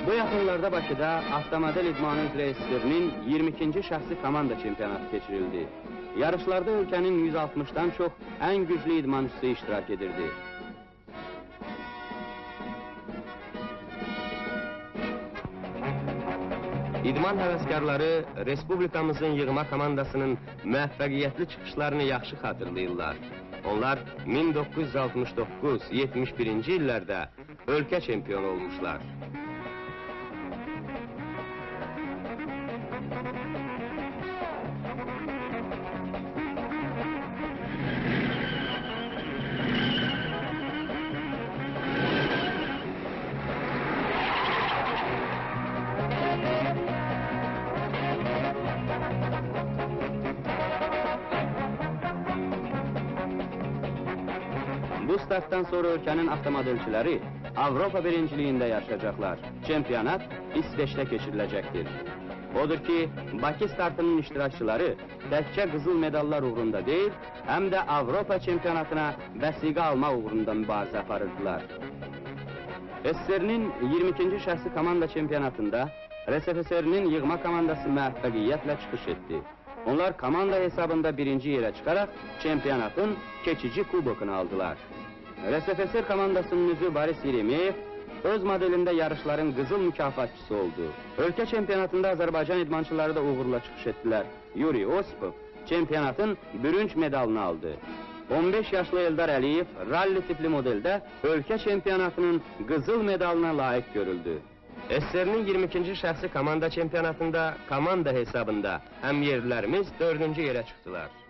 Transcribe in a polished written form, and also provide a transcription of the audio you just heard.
Bu yaxınlarda Bakıda avtomodel idmanı üzrə SSR-nin 22-ci şəxsi komanda çempionatı keçirildi. Yarışlarda ölkənin 160'dan çox ən güclü idmançısı iştirak edirdi. İdman həvəskarları Respublikamızın yığma komandasının müvəffəqiyyətli çıxışlarını yaxşı xatırlayırlar. Onlar 1969-71-ci illərdə ölkə çempionu olmuşlar. Bu startdan sonra ölkənin avtomodelçiləri Avropa birinciliyində yarışacaqlar. Çempionat İsveçdə keçiriləcəkdir. Odur ki, Bakı startının iştirakçıları təkcə qızıl medallar uğrunda deyil, həm də Avropa çempionatına vəsiqə almaq uğrunda mübarizə aparırdılar. SSR-nin 22-ci şəxsi komanda çempionatında RSFSR-nin yığma komandası müvəffəqiyyətlə çıxış etdi. Onlar komanda hesabında birinci yerə çıxaraq çempionatın keçici kubokunu aldılar. RSFSR komandasının üzvü Boris Yeremeyev öz modelində yarışların qızıl mükafatçısı oldu. Ölkə çempionatında Azərbaycan idmançıları da uğurla çıxış etdilər. Yuri Osipov çempionatın bürünc medalını aldı. 15 yaşlı Eldar Əliyev ralli tipli modeldə ölkə çempionatının qızıl medalına layiq görüldü. SSR-nin 22-ci şəxsi komanda çempionatında komanda hesabında həmyerlilərimiz 4-cü yerə çıxdılar.